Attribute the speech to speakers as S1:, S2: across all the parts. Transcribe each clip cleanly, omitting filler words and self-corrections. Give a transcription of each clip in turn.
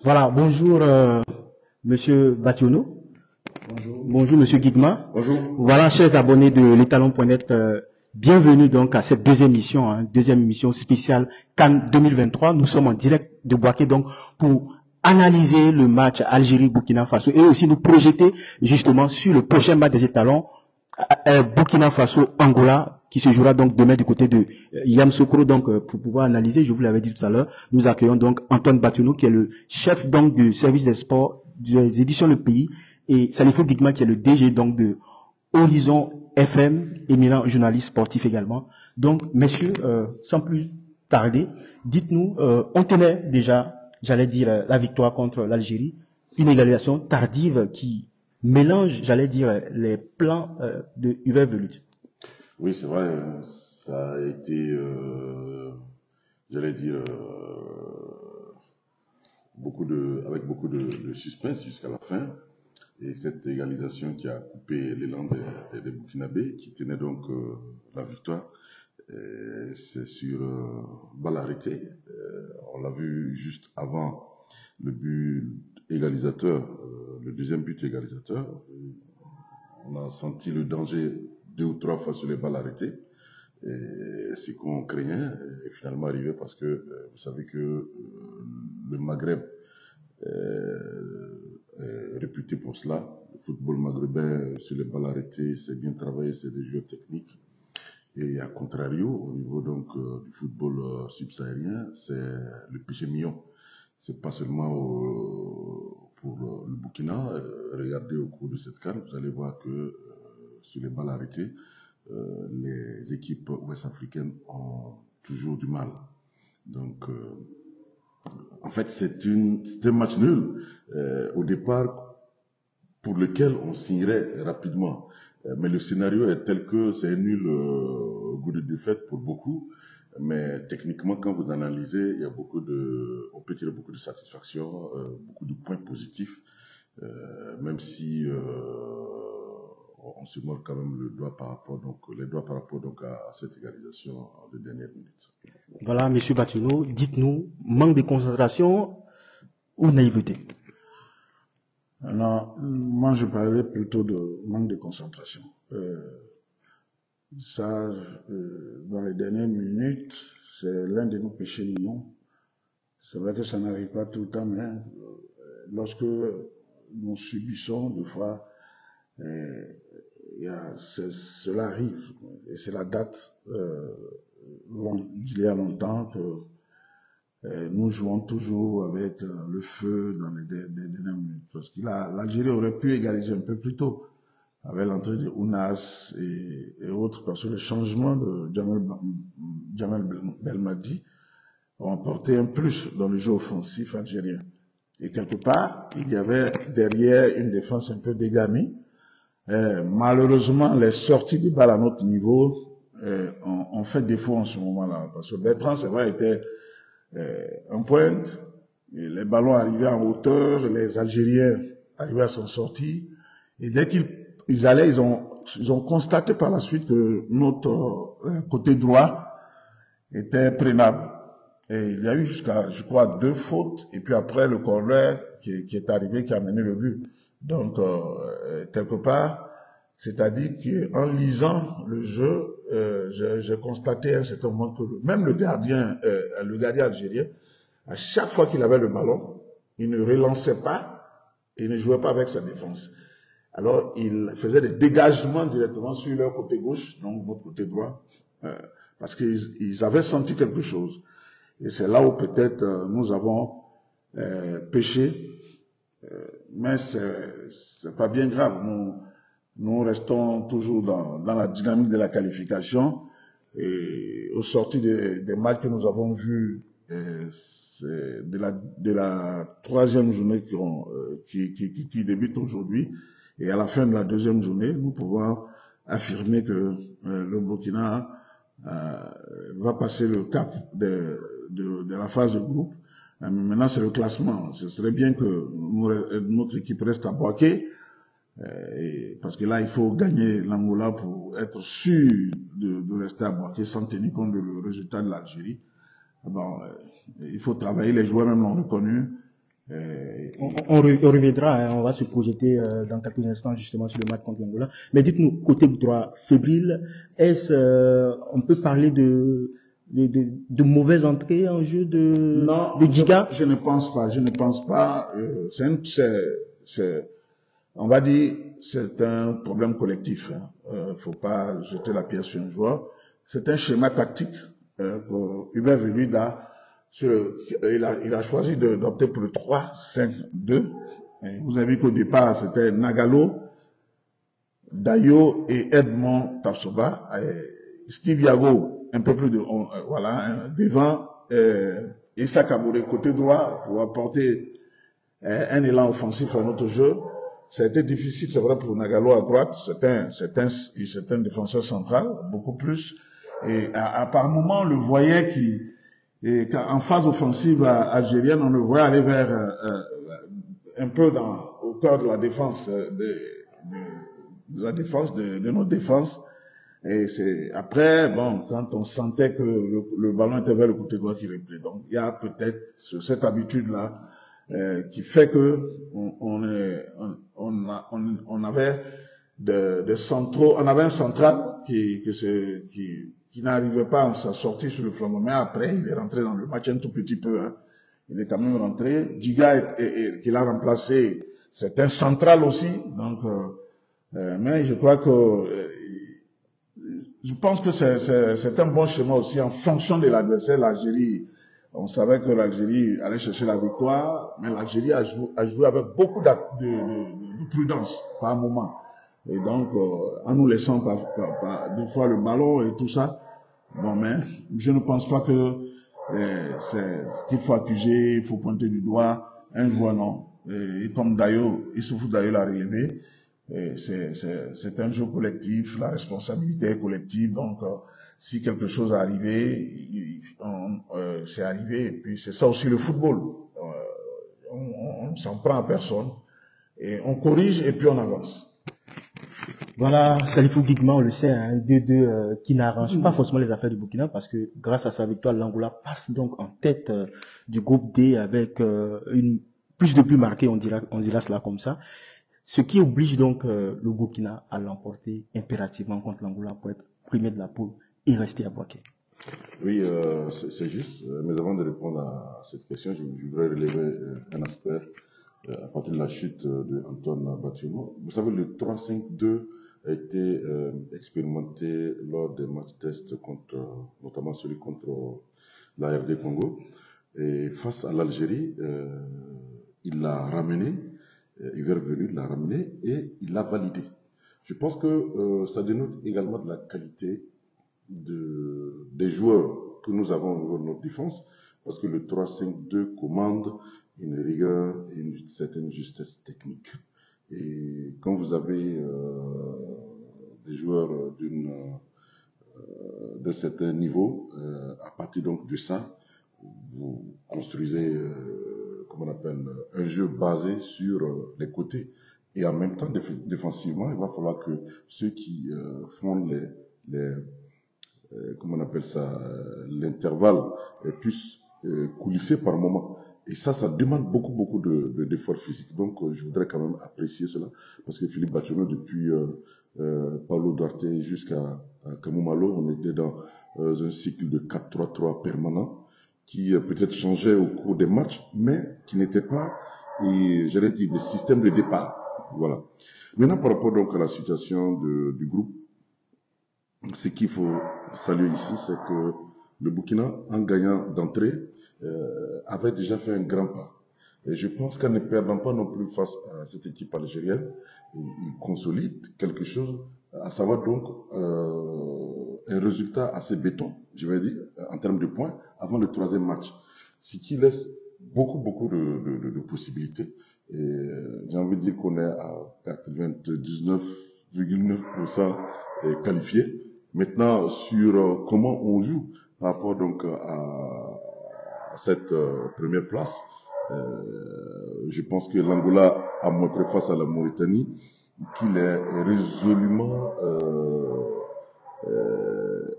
S1: Voilà, bonjour Monsieur Bationo.
S2: Bonjour.
S1: Bonjour Monsieur Guigma.
S2: Bonjour.
S1: Voilà, chers abonnés de l'étalon.net, bienvenue donc à cette deuxième émission, deuxième émission spéciale CAN 2023. Nous sommes en direct de Boaké donc pour analyser le match Algérie-Burkina Faso et aussi nous projeter justement sur le prochain match des étalons Burkina Faso-Angola qui se jouera donc demain du côté de Yamoussoukro. Donc pour pouvoir analyser, je vous l'avais dit tout à l'heure, nous accueillons donc Antoine Bationo qui est le chef donc du service des sports des éditions Le Pays et Salifou Guigma qui est le DG donc de Horizon FM, éminent journaliste sportif également. Donc messieurs, sans plus tarder, dites-nous, on tenait déjà, j'allais dire, la victoire contre l'Algérie, une égalisation tardive qui mélange, j'allais dire, les plans de Hubert Velud.
S2: Oui, c'est vrai, ça a été, j'allais dire, avec beaucoup de suspense jusqu'à la fin. Et cette égalisation qui a coupé l'élan des Burkinabés, qui tenait donc la victoire, c'est sur balle arrêtée. On l'a vu juste avant le but égalisateur, le deuxième but égalisateur. On a senti le danger 2 ou 3 fois sur les balles arrêtées. Et ce qu'on craignait est finalement arrivé parce que vous savez que le Maghreb est réputé pour cela. Le football maghrébin sur les balles arrêtées, c'est bien travaillé, c'est des joueurs techniques. Et à contrario, au niveau donc du football subsahárien, c'est le péché mignon. C'est pas seulement pour le Burkina. Regardez au cours de cette CAN, vous allez voir que sur les balles arrêtées, les équipes ouest-africaines ont toujours du mal. Donc, en fait, c'est un match nul au départ pour lequel on signerait rapidement. Mais le scénario est tel que c'est nul au goût de défaite pour beaucoup. Mais techniquement, quand vous analysez, il y a on peut tirer beaucoup de satisfaction, beaucoup de points positifs, même si on se mord quand même les doigts par rapport donc à cette égalisation de dernière minute.
S1: Voilà, Monsieur Bationo, dites-nous, manque de concentration ou naïveté?
S3: Non, moi je parlais plutôt de manque de concentration. Dans les dernières minutes, c'est l'un de nos péchés mignons. C'est vrai que ça n'arrive pas tout le temps, mais lorsque nous subissons, des fois, cela arrive. Et c'est la date d'il y a longtemps que nous jouons toujours avec le feu dans les dernières minutes. Parce que l'Algérie aurait pu égaliser un peu plus tôt avec l'entrée de Ounas et autres, parce que le changement de Djamel Belmadi ont apporté un plus dans le jeu offensif algérien. Et quelque part, il y avait derrière une défense un peu dégamée. Malheureusement, les sorties de balles à notre niveau ont fait défaut en ce moment-là. Parce que Bertrand, c'est vrai, était en pointe, et les ballons arrivaient en hauteur, les Algériens arrivaient à s'en sortir. Et dès qu'ils allaient, ils ont constaté par la suite que notre côté droit était prenable. Et il y a eu jusqu'à, je crois, 2 fautes, et puis après le corner qui est arrivé, qui a mené le but. Donc, quelque part, c'est-à-dire qu'en lisant le jeu, j'ai constaté à un certain moment que même le gardien algérien, à chaque fois qu'il avait le ballon, il ne relançait pas, il ne jouait pas avec sa défense. Alors, il faisait des dégagements directement sur leur côté gauche, donc notre côté droit, parce qu'ils avaient senti quelque chose. Et c'est là où peut-être nous avons péché, mais c'est pas bien grave. Nous restons toujours dans la dynamique de la qualification, et au sorti des matchs que nous avons vus, de la 3e journée qui débute aujourd'hui, et à la fin de la 2e journée, nous pouvons affirmer que le Burkina va passer le cap de la phase de groupe. Maintenant, c'est le classement. Ce serait bien que notre équipe reste à Boaké, parce que là, il faut gagner l'Angola pour être sûr de rester à Boaké sans tenir compte du résultat de l'Algérie. Bon, il faut travailler, les joueurs même l'ont reconnu.
S1: On reviendra, hein, on va se projeter dans quelques instants justement sur le match contre l'Angola. Mais dites-nous, côté droit, fébrile, on peut parler de mauvaises entrées en jeu de Giga?
S3: Je ne pense pas. On va dire, c'est un problème collectif. Faut pas jeter la pierre sur un joueur. C'est un schéma tactique. Hubert Veluda, il a choisi d'opter pour le 3-5-2. Vous avez vu qu'au départ, c'était Nagalo, Dayo et Edmond Tapsoba. Steve Yago, un peu plus devant, Issa Kabouré, côté droit, pour apporter un élan offensif à notre jeu. C'était difficile, c'est vrai, pour Nagalo à droite. C'est un défenseur central, beaucoup plus. Et par moment, on le voyait en phase offensive algérienne, on le voyait aller vers un peu au cœur de la défense de notre défense. Et c'est après, quand on sentait que le ballon était vers le côté droit qui replay. Donc, il y a peut-être cette habitude-là qui fait que on avait des centraux, on avait un central qui n'arrivait pas à sa sortie sur le flambeau. Mais après, il est rentré dans le match un tout petit peu. Hein. Il est quand même rentré. Giga, qui l'a remplacé, c'est un central aussi. Donc, mais je crois que je pense que c'est un bon schéma aussi en fonction de l'adversaire. L'Algérie, on savait que l'Algérie allait chercher la victoire, mais l'Algérie a joué avec beaucoup de prudence par moment. Et donc, en nous laissant des fois le ballon et tout ça, mais je ne pense pas qu'il faut accuser, il faut pointer du doigt un joueur, non. Et comme Issoufou Dayo l'a relevé, c'est un jeu collectif, la responsabilité est collective, donc si quelque chose est arrivé, c'est arrivé, et puis c'est ça aussi le football. On ne s'en prend à personne, et on corrige et puis on avance.
S1: Voilà, Salifou Guigma, on le sait, un 2-2 qui n'arrange pas forcément les affaires du Burkina parce que grâce à sa victoire, l'Angola passe donc en tête du groupe D avec plus de buts marqués, on dira cela comme ça. Ce qui oblige donc le Burkina à l'emporter impérativement contre l'Angola pour être premier de la poule et rester à Bouaké.
S2: Oui, c'est juste. Mais avant de répondre à cette question, je voudrais relever un aspect à partir de la chute de Antoine Batiumo. Vous savez, le 3-5-2 a été expérimenté lors des matchs tests notamment celui contre la RD Congo. Et face à l'Algérie, il l'a ramené, Hubert Veluda l'a ramené et il l'a validé. Je pense que ça dénote également de la qualité des joueurs que nous avons au niveau de notre défense, parce que le 3-5-2 commande une rigueur et une certaine justesse technique. Et quand vous avez des joueurs d'un certain niveau, à partir donc de ça, vous construisez, un jeu basé sur les côtés. Et en même temps, défensivement, il va falloir que ceux qui font l'intervalle puissent coulisser par moment. Et ça demande beaucoup d'efforts physiques. Donc, je voudrais quand même apprécier cela, parce que Philippe Batiumo, depuis Paulo Duarte jusqu'à Kamumalo, on était dans un cycle de 4-3-3 permanent, qui peut-être changeait au cours des matchs, mais qui n'était pas, j'allais dire, des systèmes de départ. Voilà. Maintenant, par rapport donc à la situation du groupe, ce qu'il faut saluer ici, c'est que le Burkina, en gagnant d'entrée, avait déjà fait un grand pas. Et je pense qu'en ne perdant pas non plus face à cette équipe algérienne, il consolide quelque chose, à savoir donc un résultat assez béton, je vais dire, en termes de points, avant le troisième match. Ce qui laisse beaucoup de possibilités. Et j'ai envie de dire qu'on est à 99,9% qualifié. Maintenant, sur comment on joue par rapport donc à cette première place, je pense que l'Angola a montré face à la Mauritanie qu'il est résolument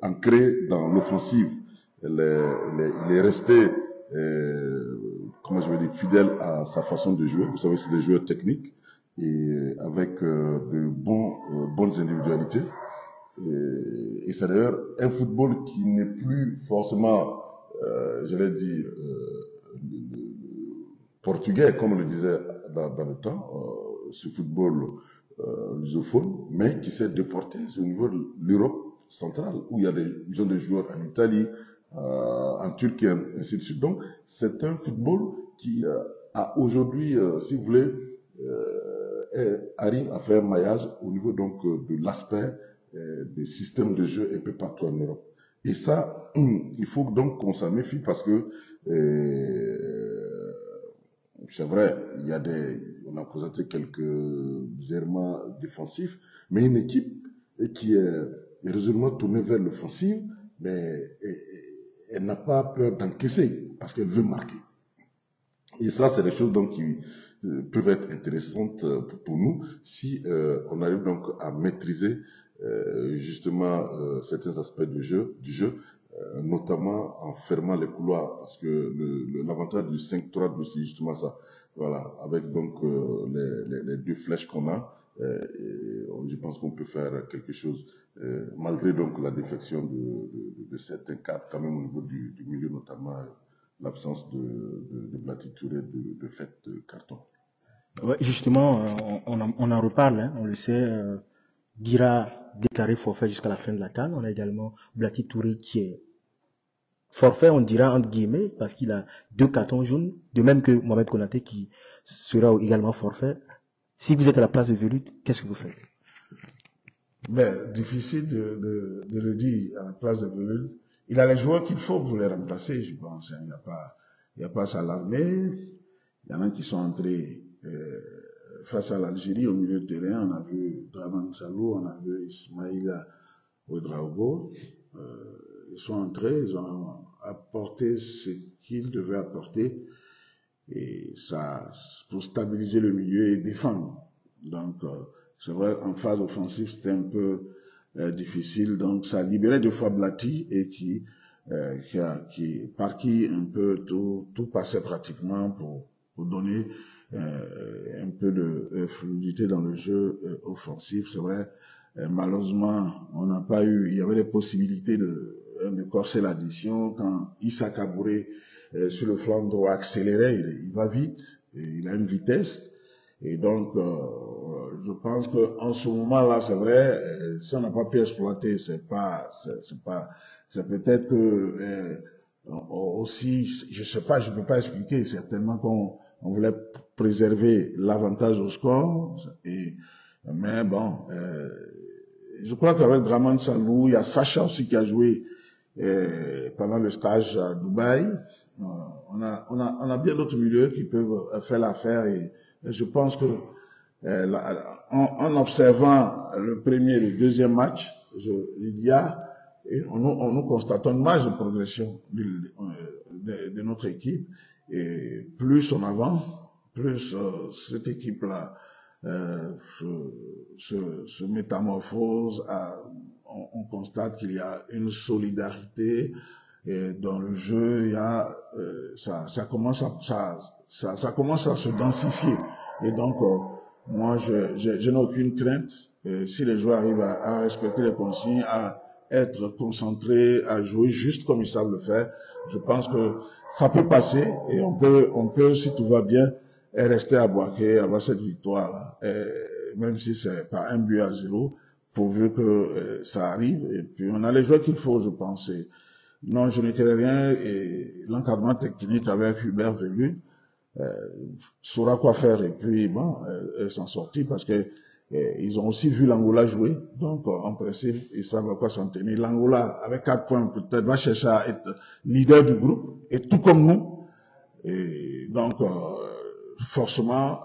S2: ancré dans l'offensive. Il est resté comment je vais dire, fidèle à sa façon de jouer. Vous savez, c'est des joueurs techniques et avec de bonnes individualités. Et c'est d'ailleurs un football qui n'est plus forcément, j'allais dire, portugais, comme on le disait dans le temps, ce football lusophone, mais qui s'est déporté au niveau de l'Europe centrale, où ils ont des joueurs en Italie, en Turquie, ainsi de suite. Donc, c'est un football qui a aujourd'hui, si vous voulez, arrive à faire maillage au niveau donc de l'aspect des systèmes de jeu un peu partout en Europe. Et ça, il faut donc qu'on s'en méfie parce que c'est vrai, on a constaté quelques errements défensifs, mais une équipe qui est résolument tournée vers l'offensive, mais elle n'a pas peur d'encaisser parce qu'elle veut marquer. Et ça, c'est des choses donc qui peuvent être intéressantes pour nous si on arrive donc à maîtriser justement certains aspects du jeu, notamment en fermant les couloirs, parce que l'avantage du 5-3, c'est justement ça. Voilà, avec donc les deux flèches qu'on a, je pense qu'on peut faire quelque chose, malgré donc la défection de certains cadres, quand même au niveau du milieu, notamment l'absence de Blati Touré de fait de carton.
S1: Ouais, justement, on en reparle, hein, on le sait. Guira déclaré forfait jusqu'à la fin de la CAN. On a également Blati Touré qui est forfait, on dira entre guillemets, parce qu'il a 2 cartons jaunes, de même que Mohamed Konaté qui sera également forfait. Si vous êtes à la place de Velut, qu'est-ce que vous faites?
S3: Ben, difficile de le dire à la place de Velut. Il a les joueurs qu'il faut pour les remplacer, je pense. Il n'y a pas à s'alarmer. Il y en a qui sont entrés face à l'Algérie au milieu de terrain. On a vu Draman Salou, on a vu Ismaïla Ouedraogo. Ils sont entrés, ils ont apporté ce qu'ils devaient apporter, et ça, pour stabiliser le milieu et défendre. Donc, c'est vrai, en phase offensive, c'était un peu difficile. Donc, ça libérait deux fois Blati et par qui un peu tout passait pratiquement pour donner un peu de fluidité dans le jeu offensif. C'est vrai, malheureusement, on n'a pas eu, il y avait des possibilités de corser l'addition quand Issa Kabouré sur le flanc droit accéléré, il va vite, et il a une vitesse. Et donc, je pense que en ce moment-là, c'est vrai, si on n'a pas pu exploiter, c'est peut-être que aussi, je sais pas, je peux pas expliquer, certainement qu'on voulait préserver l'avantage au score, mais bon, je crois qu'avec Draman Salou, il y a Sacha aussi qui a joué pendant le stage à Dubaï. On a bien d'autres milieux qui peuvent faire l'affaire, et je pense que en observant le premier et le deuxième match, nous constatons une marge de progression de notre équipe, et plus on avance, plus cette équipe-là se métamorphose. On constate qu'il y a une solidarité dans le jeu. Il y a ça commence à se densifier, et donc moi je n'ai aucune crainte si les joueurs arrivent à respecter les consignes, à être concentrés, à jouer juste comme ils savent le faire. Je pense que ça peut passer, et on peut, si tout va bien, rester à Boaké, avoir cette victoire-là, même si c'est pas 1-0, pourvu que ça arrive. Et puis on a les joueurs qu'il faut, je pense. Non, je ne dirais rien, et l'encadrement technique avec Hubert Velut saura quoi faire, et puis bon, s'en sortir, parce que ils ont aussi vu l'Angola jouer, donc en principe ils savent à quoi s'en tenir. L'Angola, avec 4 points peut-être, va chercher à être leader du groupe, et tout comme nous, et donc forcément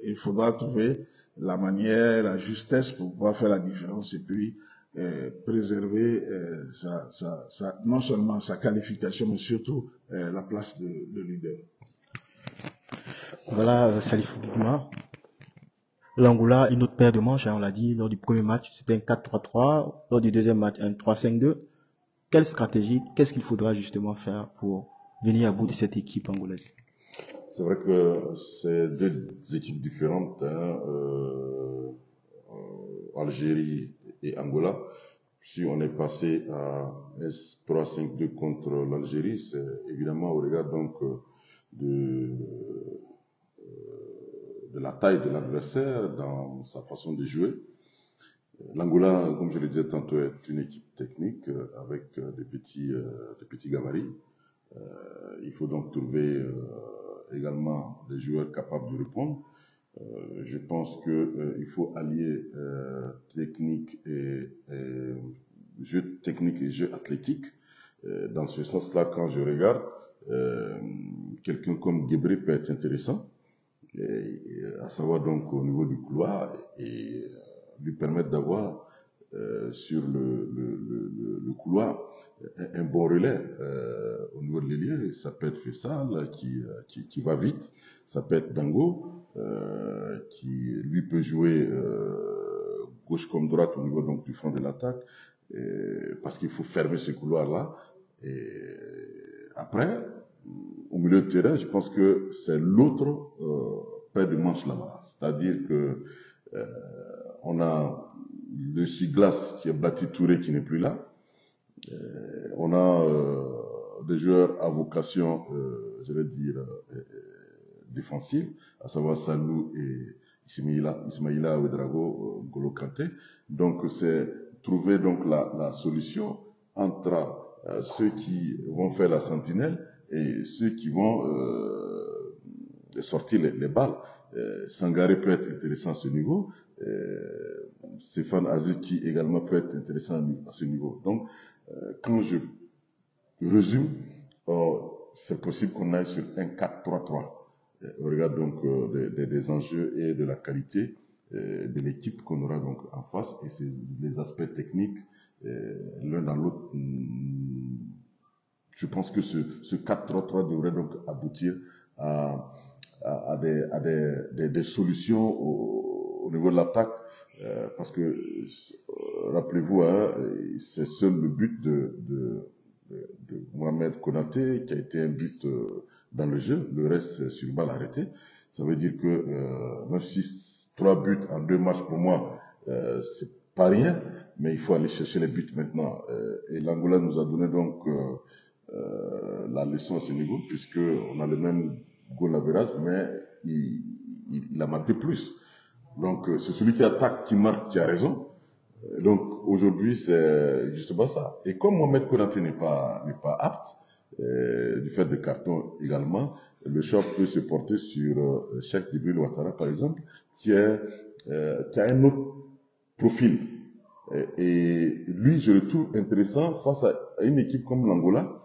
S3: il faudra trouver la manière, la justesse pour pouvoir faire la différence, et puis préserver non seulement sa qualification, mais surtout la place de leader.
S1: Voilà, Salif Bigma. L'Angola, une autre paire de manches, hein, on l'a dit, lors du premier match, c'était un 4-3-3. Lors du deuxième match, un 3-5-2. Quelle stratégie, qu'est-ce qu'il faudra justement faire pour venir à bout de cette équipe angolaise?
S2: C'est vrai que c'est deux équipes différentes, hein, Algérie et Angola. Si on est passé à S3-5-2 contre l'Algérie, c'est évidemment au regard donc de la taille de l'adversaire, dans sa façon de jouer. L'Angola, comme je le disais tantôt, est une équipe technique avec des petits gabarits. Il faut donc trouver également des joueurs capables de répondre. Je pense qu'il faut allier technique et jeu technique et jeu athlétique. Dans ce sens-là, quand je regarde, quelqu'un comme Guébré peut être intéressant, à savoir donc au niveau du couloir, et lui permettre d'avoir sur le couloir un bon relais au niveau de l'ailier. Ça peut être Fessal qui va vite, ça peut être Dango qui lui peut jouer gauche comme droite au niveau donc du front de l'attaque, parce qu'il faut fermer ce couloir-là. Et après, au milieu de terrain, je pense que c'est l'autre paire de manches là-bas. C'est-à-dire que on a le Siglas qui est Blati Touré qui n'est plus là. On a des joueurs à vocation, je vais dire, défensive, à savoir Salou et Ismaïla Ouedraogo, N'Golo Kanté. Donc c'est trouver donc la solution entre ceux qui vont faire la sentinelle et ceux qui vont sortir les balles. Sangaré peut être intéressant à ce niveau. Stéphane Aziz qui également peut être intéressant à ce niveau. Donc, quand je résume, c'est possible qu'on aille sur un 4-3-3. On regarde donc des enjeux et de la qualité de l'équipe qu'on aura donc en face, et c'est les aspects techniques l'un dans l'autre. Je pense que ce 4-3-3 devrait donc aboutir à des solutions au niveau de l'attaque, parce que rappelez-vous, hein, c'est seul le but de Mohamed Konaté qui a été un but dans le jeu, le reste sur balle arrêtée. Ça veut dire que même si 3 buts en 2 matchs pour moi, c'est pas rien, mais il faut aller chercher les buts maintenant. Et l'Angola nous a donné donc la leçon à ce niveau, puisque on a le même goal average, mais il a marqué plus. Donc c'est celui qui attaque, qui marque, qui a raison. Donc aujourd'hui c'est justement ça. Et comme Mohamed Konaté n'est pas apte, du fait de carton également, le choix peut se porter sur Cheikh Djibril Ouattara par exemple, qui a un autre profil. Et lui, je le trouve intéressant face à une équipe comme l'Angola.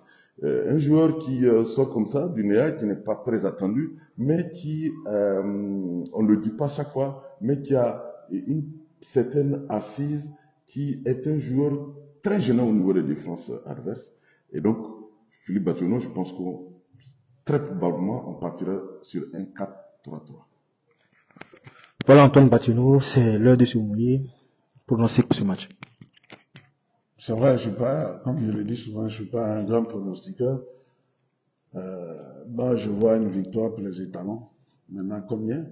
S2: Un joueur qui sort comme ça du Néa, qui n'est pas très attendu, mais qui, on ne le dit pas chaque fois, mais qui a une certaine assise, qui est un joueur très gênant au niveau des défenses adverses. Et donc, Philippe Batono, je pense qu'on très probablement on partira sur un 4-3-3.
S1: Voilà Antoine Batono, c'est l'heure de se mouiller. Prononcer pour ce match.
S3: C'est vrai, je suis pas, comme je le dis souvent, je suis pas un grand pronostiqueur. Je vois une victoire pour les étalons. Maintenant, combien?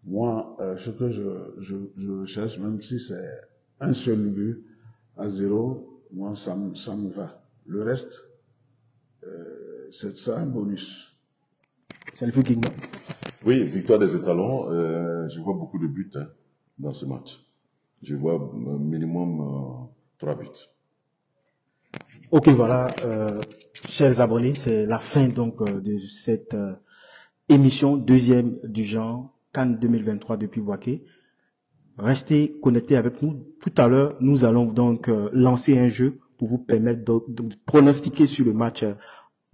S3: Moi, ce que je cherche, même si c'est un seul but à 0, moi, ça me va. Le reste, c'est ça un bonus.
S1: C'est le Guignon.
S2: Oui, victoire des étalons. Je vois beaucoup de buts dans ce match. Je vois minimum 3 buts.
S1: Ok, voilà, chers abonnés, c'est la fin donc de cette émission deuxième du genre CAN 2023 depuis Bouaké. Restez connectés avec nous. Tout à l'heure, nous allons donc lancer un jeu pour vous permettre de pronostiquer sur le match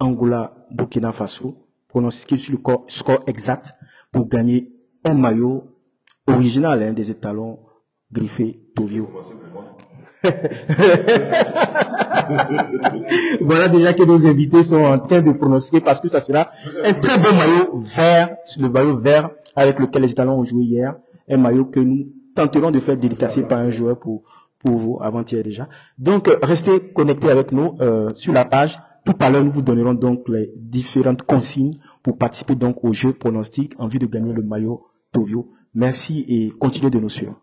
S1: Angola-Burkina Faso, pronostiquer sur le score exact pour gagner un maillot original des étalons griffés Tovio. Voilà déjà que nos invités sont en train de pronostiquer parce que ça sera un très beau maillot vert, le maillot vert avec lequel les étalons ont joué hier, un maillot que nous tenterons de faire dédicacer par un joueur pour vous avant-hier déjà. Donc restez connectés avec nous sur la page. Tout à l'heure nous vous donnerons donc les différentes consignes pour participer donc au jeu pronostic en vue de gagner le maillot Tovio. Merci et continuez de nous suivre.